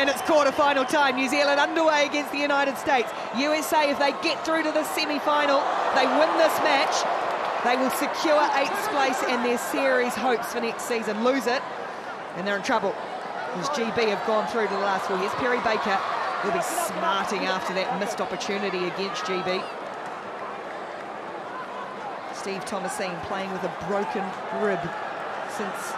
and it's quarter-final time. New Zealand underway against the United States. USA, if they get through to the semi-final, they win this match, they will secure 8th place and their series hopes for next season. Lose it, and they're in trouble, as GB have gone through to the last 4 years. Perry Baker will be smarting after that missed opportunity against GB. Steve Thomasine playing with a broken rib since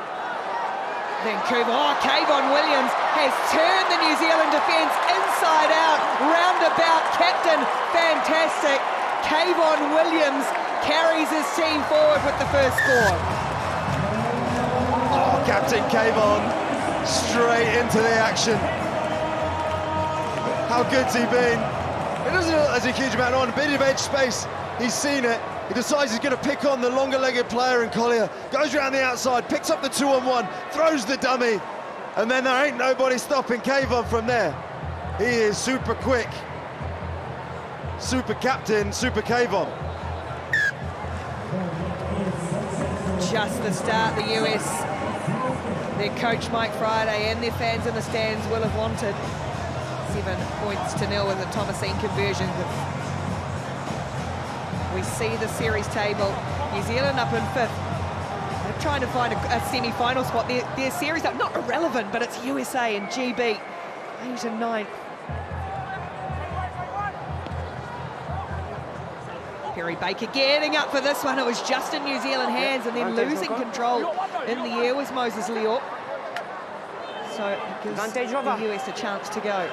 Vancouver. Oh, Kayvon Williams has turned the New Zealand defence inside out, roundabout captain, fantastic. Kayvon Williams carries his team forward with the first score. Oh, Captain Kayvon, straight into the action. How good's he been? It doesn't look as a huge amount on, a bit of edge space, he's seen it. He decides he's going to pick on the longer-legged player in Collier, goes around the outside, picks up the 2-on-1, throws the dummy, and then there ain't nobody stopping Kayvon from there. He is super quick. Super captain, super Kayvon. Just the start the US, their coach Mike Friday and their fans in the stands will have wanted. 7 points to 0 with the Thomasine conversion. We see the series table. New Zealand up in 5th. They're trying to find a semi-final spot. Their series up, not irrelevant, but it's USA and GB, 8th and 9th. Perry Baker getting up for this one. It was just in New Zealand hands, and then losing control in the air was Moses Leor. So it gives the US a chance to go.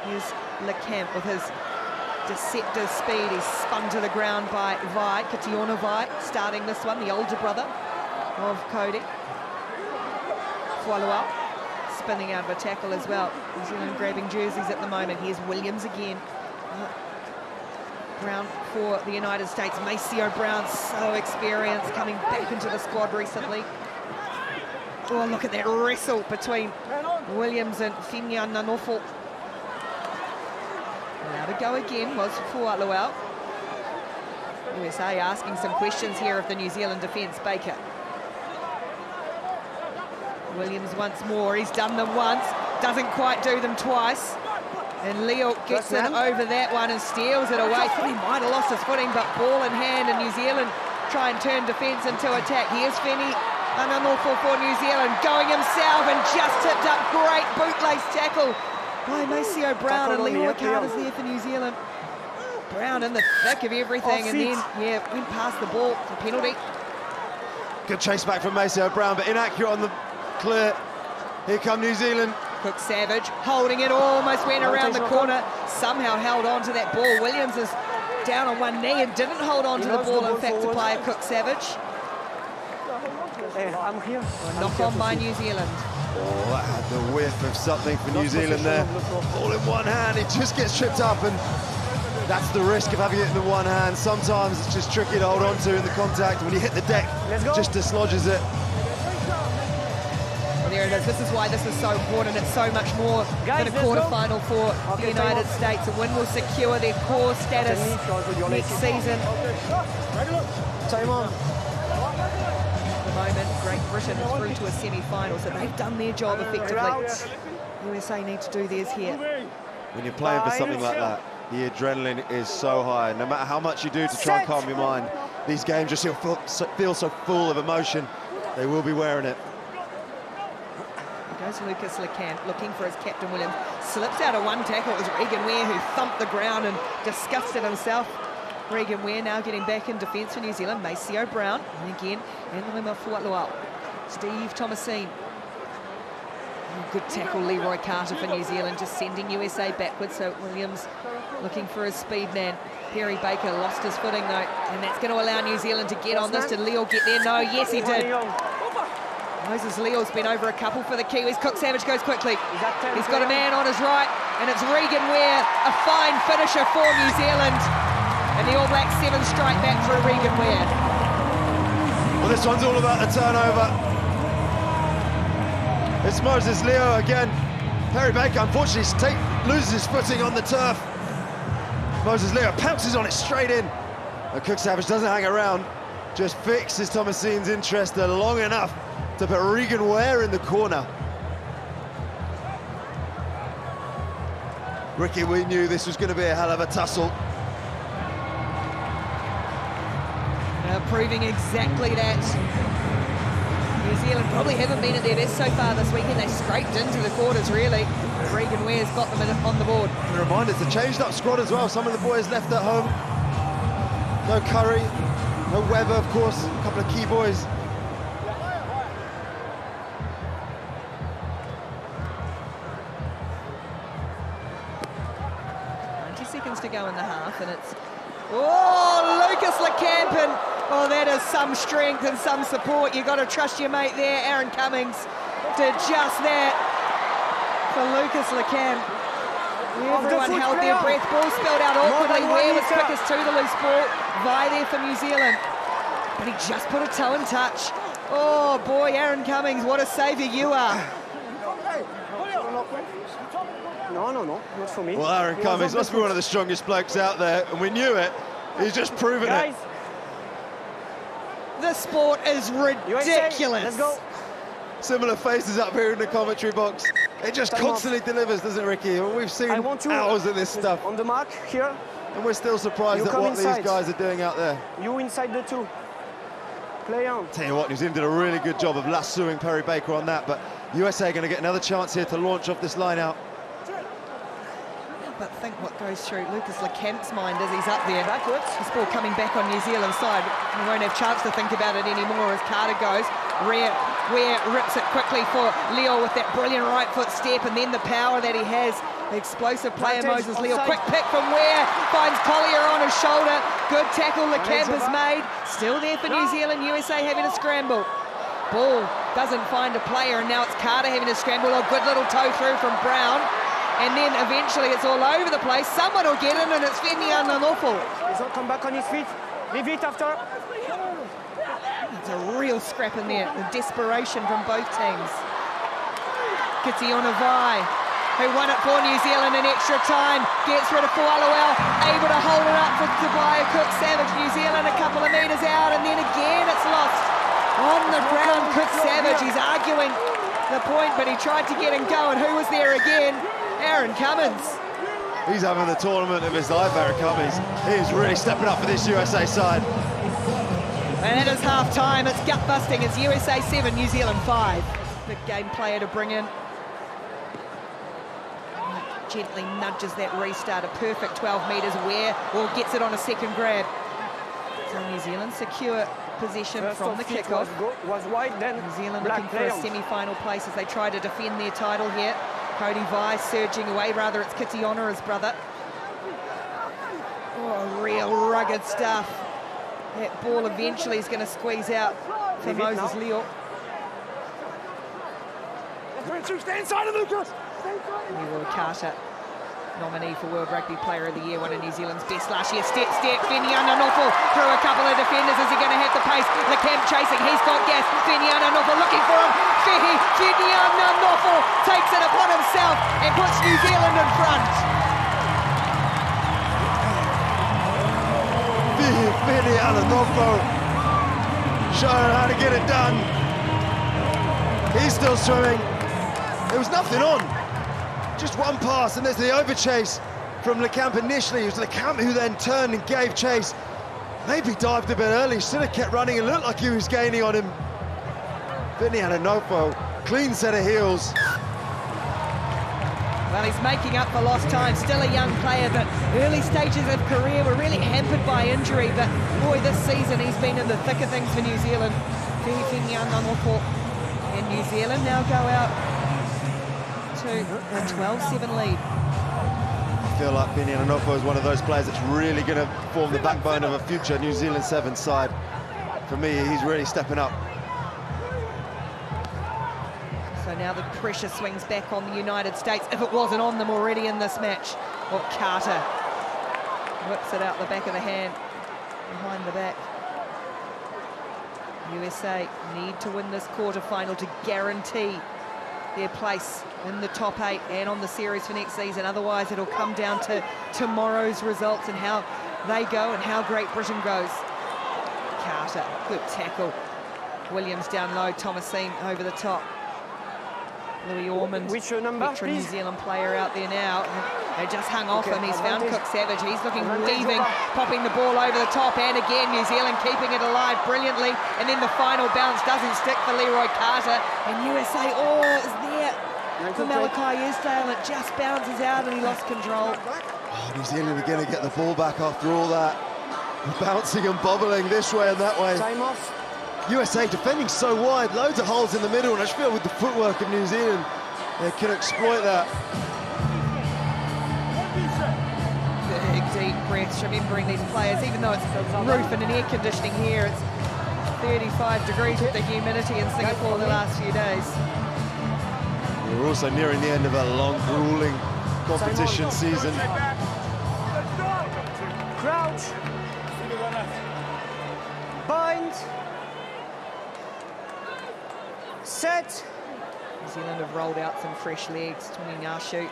Here's LeCamp with his deceptive speed. He's spun to the ground by Vai, Kationa Vai, starting this one, the older brother of Cody. Fualua spinning out of a tackle as well. New Zealand grabbing jerseys at the moment. Here's Williams again. Brown for the United States. Maceo Brown, so experienced, coming back into the squad recently. Oh, look at that wrestle between Williams and Finia Nanofo. Now to go again was Fualua. USA asking some questions here of the New Zealand defence. Baker. Williams once more, he's done them once, doesn't quite do them twice. And Leo gets in over that one and steals it away. Thought he might have lost his footing, but ball in hand, and New Zealand try and turn defence into attack. Here's Finney, an awful for New Zealand, going himself and just tipped up. Great bootlace tackle by Maceo Brown, and Leo Carter's there for New Zealand. Brown in the thick of everything, and then, yeah, went past the ball. It's a penalty. Good chase back from Maceo Brown, but inaccurate on the clear. Here come New Zealand. Cook Savage holding it, almost went around the corner, somehow held on to that ball. Williams is down on one knee and didn't hold on to the ball, in fact, to play Cook Savage. I'm here. Knock on by New Zealand. Oh, that had the whiff of something for New Zealand there. All in one hand, it just gets tripped up, and that's the risk of having it in the one hand. Sometimes it's just tricky to hold on to in the contact. When you hit the deck, it just dislodges it. There it is. This is why this is so important. It's so much more than a quarter-final for the United States. A win will secure their core status next season. Time on. At the moment, Great Britain is through to a semi-final, so they've done their job effectively. USA need to do theirs here. When you're playing for something like that, the adrenaline is so high. No matter how much you do to try and calm your mind, these games just feel so full of emotion. They will be wearing it. Goes Lucas LeCamp, looking for his captain Williams. Slips out of one tackle. It was Regan Ware who thumped the ground and disgusted himself. Regan Ware now getting back in defence for New Zealand. Maceo Brown, and again, and Fualua. Steve Thomasine. Good tackle, Leroy Carter for New Zealand, just sending USA backwards. So Williams looking for his speed man. Perry Baker lost his footing though, and that's going to allow New Zealand to get on this. Did Leo get there? No, yes he did. Moses Leo's been over a couple for the Kiwis. Cook Savage goes quickly. He's got a man on his right, and it's Regan Ware, a fine finisher for New Zealand. And the All Blacks 7 strike back through Regan Ware. Well, this one's all about the turnover. It's Moses Leo again. Perry Baker, unfortunately, loses his footing on the turf. Moses Leo pounces on it straight in. And Cook Savage doesn't hang around, just fixes Thomasine's interest long enough to put Regan Ware in the corner. Ricky, we knew this was going to be a hell of a tussle. Proving exactly that. New Zealand probably haven't been at their best so far this weekend. They scraped into the quarters, really. Regan Ware's got them on the board. And a reminder, it's a changed-up squad as well. Some of the boys left at home. No Curry, no Webber, of course. A couple of key boys. Seconds to go in the half, and it's Lucas LeCamp, and that is some strength and some support. You've got to trust your mate there. Aaron Cummings did just that for Lucas LeCamp. Everyone held their breath. Ball spilled out awkwardly. Ware was quickest to the loose ball. Vie there for New Zealand, but he just put a toe in touch. Oh boy, Aaron Cummings, what a saviour you are. No, not for me. Well, Aaron Cummings must be one of the strongest blokes out there, and we knew it. He's just proven it. The sport is ridiculous. Let's go. Similar faces up here in the commentary box. It just constantly delivers, doesn't it, Ricky? Well, we've seen hours of this stuff. On the mark, here. And we're still surprised at what these guys are doing out there. You inside the two. Play on. Tell you what, New Zealand did a really good job of lassoing Perry Baker on that, but USA are going to get another chance here to launch off this line out. But think what goes through Lucas LeCamp's mind as he's up there. Backwards. This ball coming back on New Zealand's side. We won't have chance to think about it anymore as Carter goes. Ware rips it quickly for Leo with that brilliant right foot step, and then the power that he has. The explosive player Moses Leo. Quick pick from Ware, finds Collier on his shoulder. Good tackle LeCamp has made. Still there for New Zealand. USA having a scramble. Ball doesn't find a player, and now it's Carter having a scramble. A good little toe through from Brown. And then eventually it's all over the place. Someone will get in, and it's Fenian Nanofo. He's not come back on his feet. Leave it after. It's a real scrap in there. The desperation from both teams. Kitiona Vai, who won it for New Zealand in extra time, gets rid of Fualuel, able to hold it up for Tobias Cook-Savage. New Zealand a couple of metres out, and then again it's lost. On the ground, Cook-Savage, he's arguing the point, but he tried to get him going. Who was there again? Aaron Cummings. He's having the tournament of his life, Aaron Cummings. He is really stepping up for this USA side. And it is half-time. It's gut-busting. It's USA 7, New Zealand 5. Big game player to bring in. Gently nudges that restart. A perfect 12 metres. Ware gets it on a second grab. So New Zealand secure possession from the kickoff. Was wide, then New Zealand looking for a semi-final place as they try to defend their title here. Cody Vai surging away, rather it's Kitiona, his brother. Oh, real rugged stuff. That ball eventually is going to squeeze out for Moses Leo. Stay inside of Lucas. Leroy Carter, nominee for World Rugby Player of the Year, one of New Zealand's best last year. Step, Fenian Nanofo through a couple of defenders. Is he going to have the pace? LeCamp chasing, he's got gas. Fenian Nanofo looking for him. Fenian Nanofo takes it upon himself and puts New Zealand in front. Fenian Nanofo showing how to get it done. He's still swimming. There was nothing on. Just one pass, and there's the overchase from LeCamp initially. It was LeCamp who then turned and gave chase. Maybe dived a bit early, should have kept running. It looked like he was gaining on him. Fenian Nanofo, clean set of heels. Well, he's making up for lost time. Still a young player, but early stages of career were really hampered by injury. But boy, this season he's been in the thick of things for New Zealand. Fenian Nanofo. And New Zealand now go out to a 12-7 lead. I feel like Fenian Nanofo is one of those players that's really going to form the backbone of a future New Zealand 7 side. For me, he's really stepping up. So now the pressure swings back on the United States, if it wasn't on them already in this match. Well, Carter whips it out the back of the hand, behind the back. USA need to win this quarter-final to guarantee their place in the top 8 and on the series for next season. Otherwise, it'll come down to tomorrow's results and how they go and how Great Britain goes. Carter, good tackle. Williams down low, Thomasine over the top. Louis Ormond, Which number, veteran New please? Zealand player out there now. They just hung off him. He's found advantage. Cook Savage. He's looking Advantage weaving, over. popping the ball over the top, and again New Zealand keeping it alive brilliantly. And then the final bounce doesn't stick for Leroy Carter, and USA is there for Malachi Esdale. It just bounces out, and he lost control. Oh, New Zealand are going to get the ball back after all that. Bouncing and bobbling this way and that way. Time off. USA defending so wide, loads of holes in the middle, and I just feel with the footwork of New Zealand, they can exploit that. Big, deep breaths, remembering these players, even though it's roof and an air conditioning here, it's 35 degrees with the humidity in Singapore the last few days. We're also nearing the end of a long, grueling competition season. Crouch. Bind. Set. New Zealand have rolled out some fresh legs. Tony Nashu,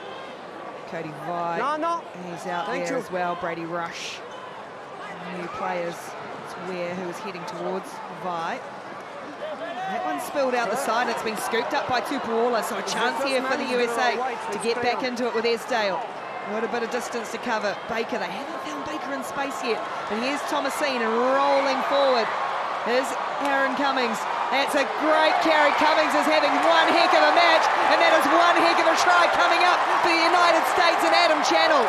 Cody Vi, No. he's out Thank there you. as well. Brady Rush, new players. It's Ware who is heading towards Vi. That one spilled out the side. It's been scooped up by Tupuola, so a chance here for the USA to get back into it with Esdale. Got a bit of distance to cover. Baker, they haven't found Baker in space yet. But here's Thomasine and rolling forward. Here's Aaron Cummings. That's a great carry. Cummings is having one heck of a match, and that is one heck of a try coming up for the United States and Adam Channel.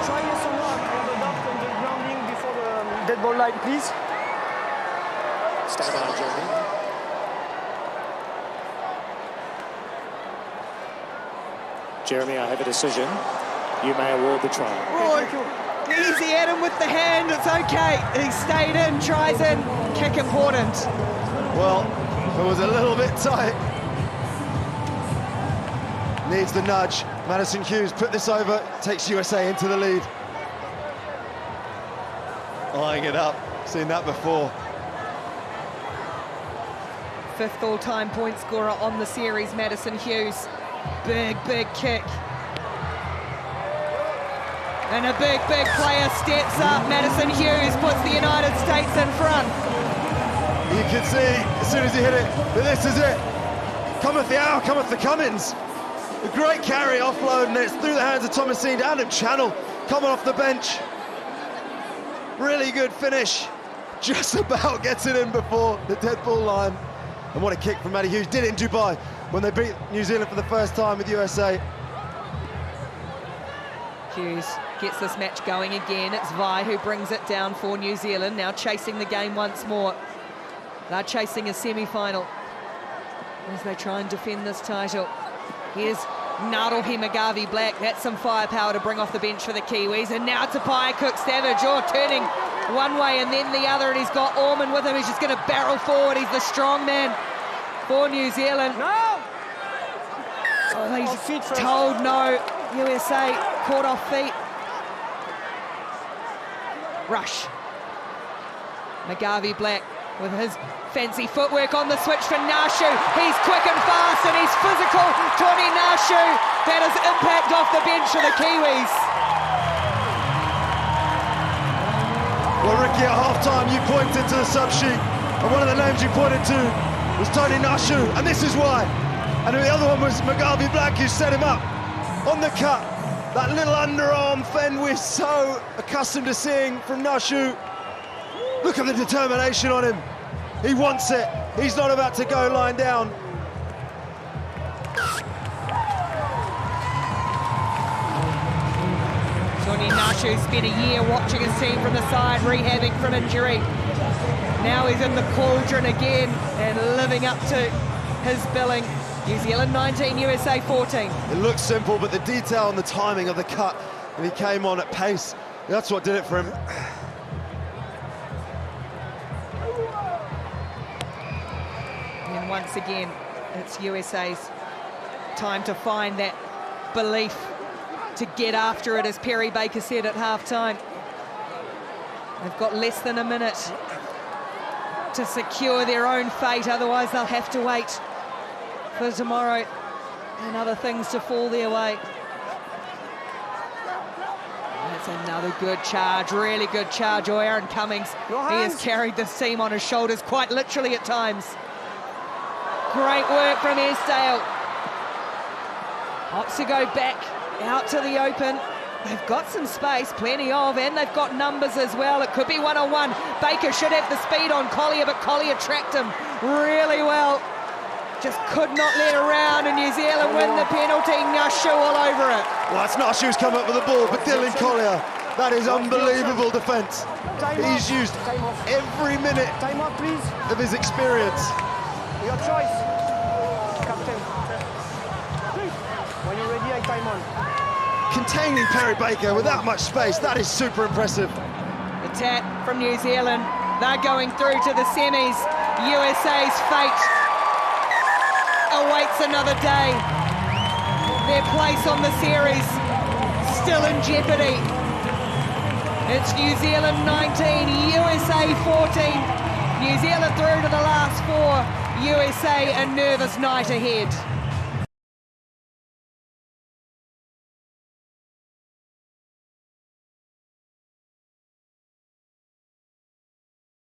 Try someone on the dot on the grounding before the dead ball line, please. Stand by, Jeremy. Jeremy, I have a decision. You may award the try. Easy Adam with the hand, it's okay. He stayed in, tries in, kick important. Well, it was a little bit tight. Needs the nudge. Madison Hughes put this over, takes USA into the lead. Eyeing it up, seen that before. Fifth all-time point scorer on the series, Madison Hughes. Big, big kick. And a big, big player steps up. Madison Hughes puts the United States in front. You can see, as soon as he hit it, that this is it. Cometh the hour, cometh the Cummins. A great carry, offload, and it's through the hands of Thomasine. Adam Channel coming off the bench. Really good finish. Just about gets it in before the dead ball line. And what a kick from Matty Hughes. Did it in Dubai when they beat New Zealand for the first time with USA. Hughes gets this match going again. It's Vi who brings it down for New Zealand, now chasing the game once more. They're chasing a semi-final as they try and defend this title. Here's Narohi Magavi Black. That's some firepower to bring off the bench for the Kiwis. And now Tapai Cook Savage, turning one way and then the other, and he's got Ormond with him. He's just going to barrel forward. He's the strong man for New Zealand. No! Oh, he's Off feet first. told no. USA caught off feet. Rush. Magavi Black with his fancy footwork on the switch for Nashu. He's quick and fast and he's physical. Tony Nashu, that is impact off the bench for the Kiwis. Well, Ricky, at half-time, you pointed to the sub sheet, and one of the names you pointed to was Tony Nashu, and this is why. And the other one was Magavi Black, who set him up on the cut. That little underarm fend we're so accustomed to seeing from Nashu. Look at the determination on him. He wants it. He's not about to go lying down. Tony Nashu spent a year watching his team from the side, rehabbing from injury. Now he's in the cauldron again and living up to his billing. New Zealand 19, USA 14. It looks simple, but the detail and the timing of the cut when he came on at pace, that's what did it for him. And once again, it's USA's time to find that belief, to get after it, as Perry Baker said at half-time. They've got less than a minute to secure their own fate, otherwise they'll have to wait for tomorrow and other things to fall their way. And it's It's another good charge, really good charge. Oh, Aaron Cummings, No he has hands. carried this team on his shoulders quite literally at times. Great work from Esdale. Opts to go back out to the open. They've got some space, plenty of, and they've got numbers as well. It could be one-on-one. Baker should have the speed on Collier, but Collier tracked him really well. Just could not let around, and New Zealand win the penalty. Nushu all over it. Well, that's not who's come up with the ball, but Dylan Collier. That is unbelievable defence. He's used every minute Time out, please. of his experience. Your choice, captain. When you're ready, I time on. Containing Perry Baker with that much space, that is super impressive. The tap from New Zealand. They're going through to the semis. USA's fate awaits another day. Their place on the series still in jeopardy. It's New Zealand 19, USA 14. New Zealand through to the last four. USA a nervous night ahead.